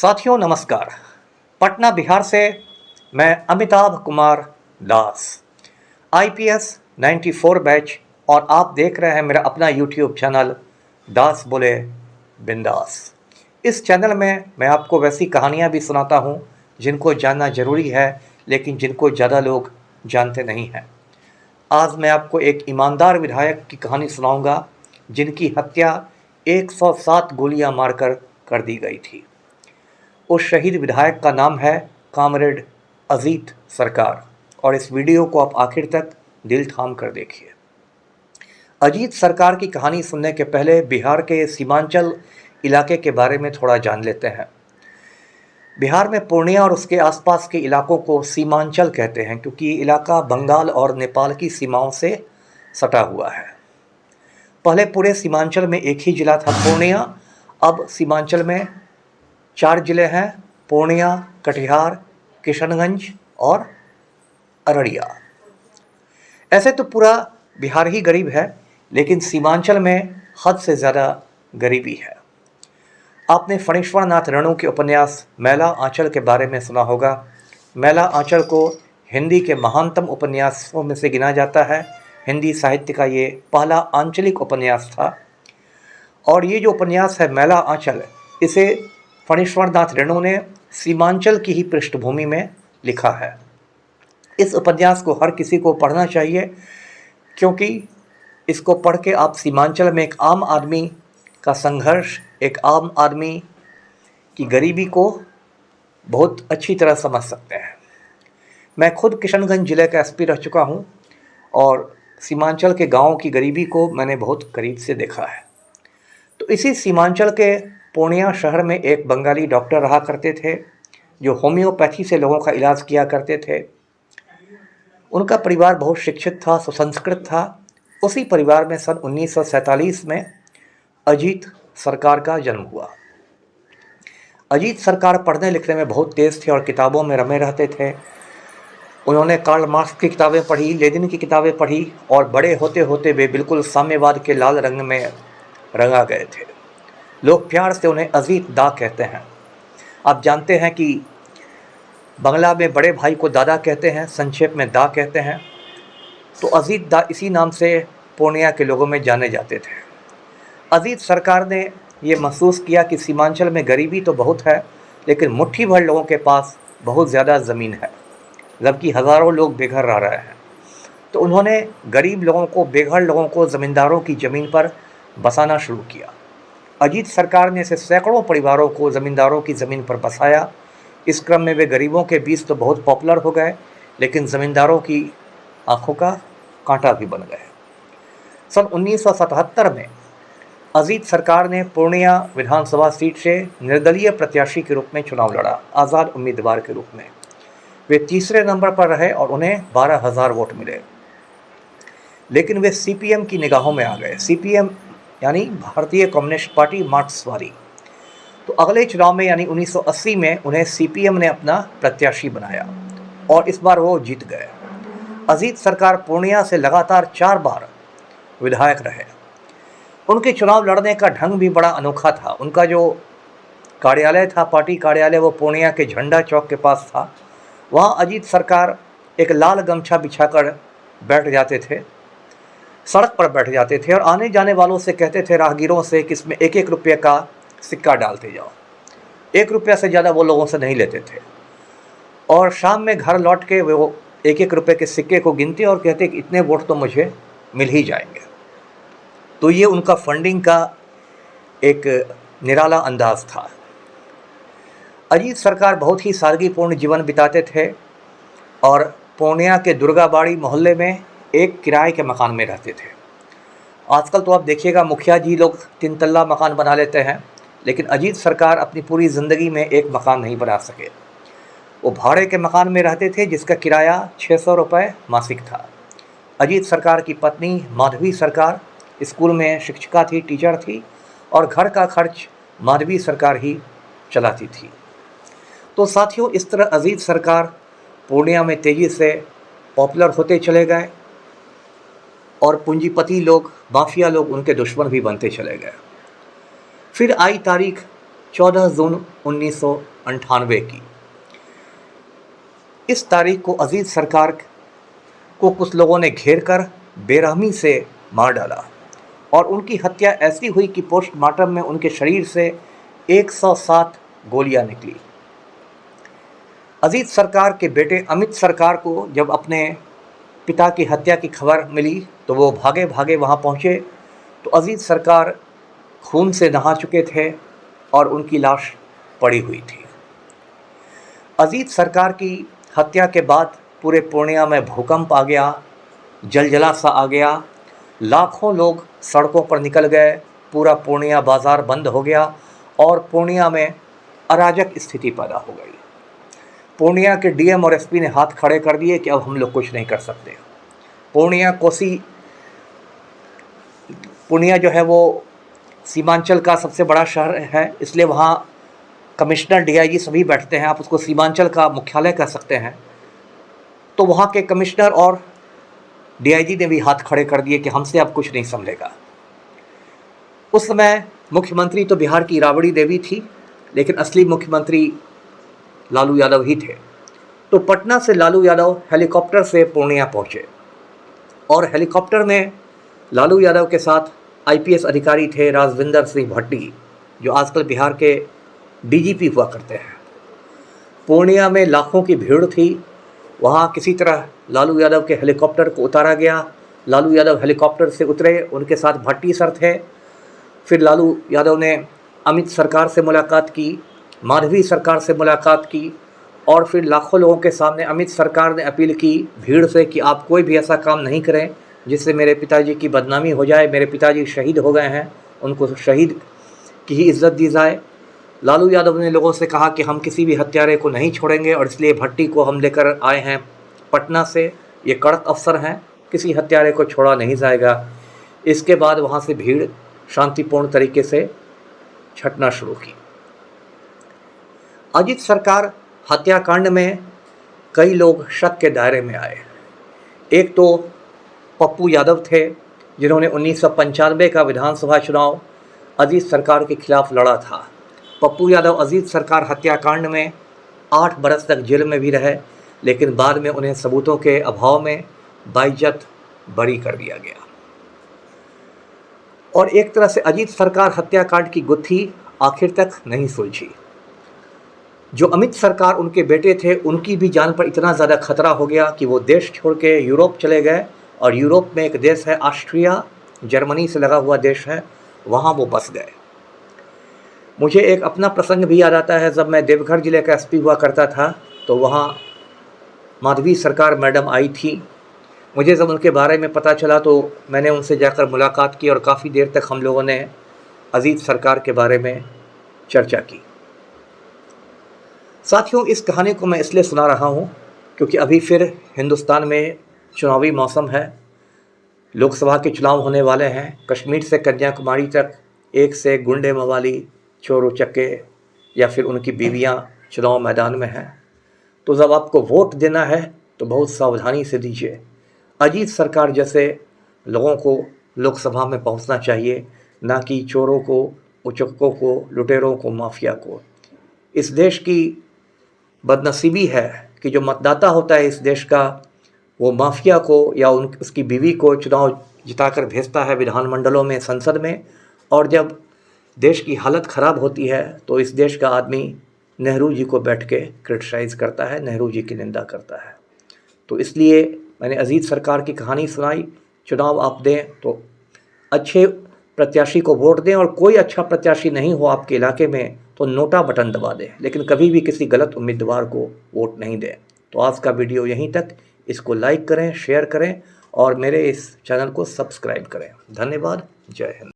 साथियों नमस्कार। पटना बिहार से मैं अमिताभ कुमार दास, आईपीएस 94 बैच, और आप देख रहे हैं मेरा अपना यूट्यूब चैनल दास बोले बिंदास। इस चैनल में मैं आपको वैसी कहानियाँ भी सुनाता हूँ जिनको जानना ज़रूरी है, लेकिन जिनको ज़्यादा लोग जानते नहीं हैं। आज मैं आपको एक ईमानदार विधायक की कहानी सुनाऊंगा जिनकी हत्या 107 गोलियां मारकर कर दी गई थी। उस शहीद विधायक का नाम है कॉमरेड अजीत सरकार, और इस वीडियो को आप आखिर तक दिल थाम कर देखिए। अजीत सरकार की कहानी सुनने के पहले बिहार के सीमांचल इलाके के बारे में थोड़ा जान लेते हैं। बिहार में पूर्णिया और उसके आसपास के इलाकों को सीमांचल कहते हैं क्योंकि ये इलाका बंगाल और नेपाल की सीमाओं से सटा हुआ है। पहले पूरे सीमांचल में एक ही जिला था पूर्णिया, अब सीमांचल में 4 जिले हैं: पूर्णिया, कटिहार, किशनगंज और अररिया। ऐसे तो पूरा बिहार ही गरीब है, लेकिन सीमांचल में हद से ज़्यादा गरीबी है। आपने फणीश्वर नाथ रेणु के उपन्यास मैला आंचल के बारे में सुना होगा। मैला आंचल को हिंदी के महानतम उपन्यासों में से गिना जाता है। हिंदी साहित्य का ये पहला आंचलिक उपन्यास था, और ये जो उपन्यास है मैला आंचल, इसे फणीश्वर नाथ रेणु ने सीमांचल की ही पृष्ठभूमि में लिखा है। इस उपन्यास को हर किसी को पढ़ना चाहिए, क्योंकि इसको पढ़ के आप सीमांचल में एक आम आदमी का संघर्ष, एक आम आदमी की गरीबी को बहुत अच्छी तरह समझ सकते हैं। मैं खुद किशनगंज ज़िले का एसपी रह चुका हूँ, और सीमांचल के गाँव की गरीबी को मैंने बहुत करीब से देखा है। तो इसी सीमांचल के पूर्णिया शहर में एक बंगाली डॉक्टर रहा करते थे, जो होम्योपैथी से लोगों का इलाज किया करते थे। उनका परिवार बहुत शिक्षित था, सुसंस्कृत था। उसी परिवार में सन 1947 में अजीत सरकार का जन्म हुआ। अजीत सरकार पढ़ने लिखने में बहुत तेज़ थे और किताबों में रमे रहते थे। उन्होंने कार्ल मार्क्स की किताबें पढ़ी, लेनिन की किताबें पढ़ी, और बड़े होते होते वे बिल्कुल साम्यवाद के लाल रंग में रंगा गए थे। लोग प्यार से उन्हें अजीत दा कहते हैं। आप जानते हैं कि बंगला में बड़े भाई को दादा कहते हैं, संक्षेप में दा कहते हैं। तो अजीत दा इसी नाम से पूर्णिया के लोगों में जाने जाते थे। अजीत सरकार ने ये महसूस किया कि सीमांचल में गरीबी तो बहुत है, लेकिन मुट्ठी भर लोगों के पास बहुत ज़्यादा ज़मीन है, जबकि हज़ारों लोग बेघर रह रहे हैं। तो उन्होंने गरीब लोगों को, बेघर लोगों को ज़मींदारों की ज़मीन पर बसाना शुरू किया। अजीत सरकार ने ऐसे सैकड़ों परिवारों को ज़मींदारों की ज़मीन पर बसाया। इस क्रम में वे गरीबों के बीच तो बहुत पॉपुलर हो गए, लेकिन ज़मींदारों की आंखों का कांटा भी बन गए। सन 1977 में अजीत सरकार ने पूर्णिया विधानसभा सीट से निर्दलीय प्रत्याशी के रूप में चुनाव लड़ा, आज़ाद उम्मीदवार के रूप में। वे तीसरे नंबर पर रहे और उन्हें 12,000 वोट मिले, लेकिन वे सीपीएम की निगाहों में आ गए। सीपीएम यानी भारतीय कम्युनिस्ट पार्टी, मार्क्सवादी। तो अगले चुनाव में यानी 1980 में उन्हें सीपीएम ने अपना प्रत्याशी बनाया, और इस बार वो जीत गए। अजीत सरकार पूर्णिया से लगातार 4 बार विधायक रहे। उनके चुनाव लड़ने का ढंग भी बड़ा अनोखा था। उनका जो कार्यालय था, पार्टी कार्यालय, वो पूर्णिया के झंडा चौक के पास था। वहाँ अजीत सरकार एक लाल गमछा बिछाकर बैठ जाते थे, सड़क पर बैठ जाते थे, और आने जाने वालों से कहते थे, राहगीरों से, कि इसमें 1-1 रुपये का सिक्का डालते जाओ। 1 रुपया से ज़्यादा वो लोगों से नहीं लेते थे। और शाम में घर लौट के वो 1-1 रुपये के सिक्के को गिनते और कहते कि इतने वोट तो मुझे मिल ही जाएंगे। तो ये उनका फंडिंग का एक निराला अंदाज था। अजीत सरकार बहुत ही सादगीपूर्ण जीवन बिताते थे, और पूर्णिया के दुर्गाबाड़ी मोहल्ले में एक किराए के मकान में रहते थे। आजकल तो आप देखिएगा मुखिया जी लोग 3 तल्ला मकान बना लेते हैं, लेकिन अजीत सरकार अपनी पूरी ज़िंदगी में एक मकान नहीं बना सके। वो भाड़े के मकान में रहते थे, जिसका किराया 600 रुपये मासिक था। अजीत सरकार की पत्नी माधवी सरकार स्कूल में शिक्षिका थी, टीचर थी, और घर का खर्च माधवी सरकार ही चलाती थी। तो साथियों, इस तरह अजीत सरकार पूर्णिया में तेज़ी से पॉपुलर होते चले गए, और पूंजीपति लोग, माफिया लोग उनके दुश्मन भी बनते चले गए। फिर आई तारीख 14 जून 1998 की। इस तारीख को अजीज सरकार को कुछ लोगों ने घेर कर बेरहमी से मार डाला और उनकी हत्या ऐसी हुई कि पोस्टमार्टम में उनके शरीर से 107 गोलियां निकली। अजीज सरकार के बेटे अमित सरकार को जब अपने पिता की हत्या की खबर मिली तो वो भागे भागे वहाँ पहुँचे तो अजीज सरकार खून से नहा चुके थे और उनकी लाश पड़ी हुई थी। अजीज सरकार की हत्या के बाद पूरे पूर्णिया में भूकंप आ गया, जलजला सा आ गया, लाखों लोग सड़कों पर निकल गए, पूरा पूर्णिया बाज़ार बंद हो गया और पूर्णिया में अराजक स्थिति पैदा हो गई। पूर्णिया के डीएम और एसपी ने हाथ खड़े कर दिए कि अब हम लोग कुछ नहीं कर सकते। पूर्णिया जो है वो सीमांचल का सबसे बड़ा शहर है, इसलिए वहाँ कमिश्नर डीआईजी सभी बैठते हैं, आप उसको सीमांचल का मुख्यालय कह सकते हैं। तो वहाँ के कमिश्नर और डीआईजी ने भी हाथ खड़े कर दिए कि हमसे अब कुछ नहीं संभलेगा। उस समय मुख्यमंत्री तो बिहार की राबड़ी देवी थी, लेकिन असली मुख्यमंत्री लालू यादव ही थे। तो पटना से लालू यादव हेलीकॉप्टर से पूर्णिया पहुँचे और हेलीकॉप्टर में लालू यादव के साथ आईपीएस अधिकारी थे राजविंदर सिंह भट्टी, जो आजकल बिहार के डीजीपी हुआ करते हैं। पूर्णिया में लाखों की भीड़ थी, वहाँ किसी तरह लालू यादव के हेलीकॉप्टर को उतारा गया। लालू यादव हेलीकॉप्टर से उतरे, उनके साथ भट्टी सर थे। फिर लालू यादव ने अमित सरकार से मुलाकात की, माधवी सरकार से मुलाकात की और फिर लाखों लोगों के सामने अमित सरकार ने अपील की भीड़ से कि आप कोई भी ऐसा काम नहीं करें जिससे मेरे पिताजी की बदनामी हो जाए। मेरे पिताजी शहीद हो गए हैं, उनको शहीद की ही इज्जत दी जाए। लालू यादव ने लोगों से कहा कि हम किसी भी हत्यारे को नहीं छोड़ेंगे और इसलिए भट्टी को हम लेकर आए हैं पटना से, ये कड़क अफसर हैं, किसी हत्यारे को छोड़ा नहीं जाएगा। इसके बाद वहाँ से भीड़ शांतिपूर्ण तरीके से छटना शुरू की। अजीत सरकार हत्याकांड में कई लोग शक के दायरे में आए। एक तो पप्पू यादव थे, जिन्होंने 1995 का विधानसभा चुनाव अजीत सरकार के खिलाफ लड़ा था। पप्पू यादव अजीत सरकार हत्याकांड में 8 बरस तक जेल में भी रहे, लेकिन बाद में उन्हें सबूतों के अभाव में बाइज्जत बरी कर दिया गया। और एक तरह से अजीत सरकार हत्याकांड की गुत्थी आखिर तक नहीं सुलझी। जो अमित सरकार उनके बेटे थे, उनकी भी जान पर इतना ज़्यादा खतरा हो गया कि वो देश छोड़ के यूरोप चले गए और यूरोप में एक देश है ऑस्ट्रिया, जर्मनी से लगा हुआ देश है, वहाँ वो बस गए। मुझे एक अपना प्रसंग भी याद आता है, जब मैं देवघर जिले का एसपी हुआ करता था तो वहाँ माधवी सरकार मैडम आई थी। मुझे जब उनके बारे में पता चला तो मैंने उनसे जाकर मुलाकात की और काफ़ी देर तक हम लोगों ने अजीत सरकार के बारे में चर्चा की। साथियों, इस कहानी को मैं इसलिए सुना रहा हूँ क्योंकि अभी फिर हिंदुस्तान में चुनावी मौसम है, लोकसभा के चुनाव होने वाले हैं। कश्मीर से कन्याकुमारी तक एक से गुंडे मवाली, चोर उचक्के या फिर उनकी बीवियाँ चुनाव मैदान में हैं। तो जब आपको वोट देना है तो बहुत सावधानी से दीजिए। अजीत सरकार जैसे लोगों को लोकसभा में पहुंचना चाहिए, ना कि चोरों को, उचक्कों को, लुटेरों को, माफिया को। इस देश की बदनसीबी है कि जो मतदाता होता है इस देश का, वो माफिया को या उसकी बीवी को चुनाव जिताकर भेजता है विधानमंडलों में, संसद में, और जब देश की हालत ख़राब होती है तो इस देश का आदमी नेहरू जी को बैठ के क्रिटिसाइज़ करता है, नेहरू जी की निंदा करता है। तो इसलिए मैंने अजीत सरकार की कहानी सुनाई। चुनाव आप दें तो अच्छे प्रत्याशी को वोट दें, और कोई अच्छा प्रत्याशी नहीं हो आपके इलाके में तो नोटा बटन दबा दें, लेकिन कभी भी किसी गलत उम्मीदवार को वोट नहीं दें। तो आज का वीडियो यहीं तक। इसको लाइक करें, शेयर करें और मेरे इस चैनल को सब्सक्राइब करें। धन्यवाद। जय हिंद।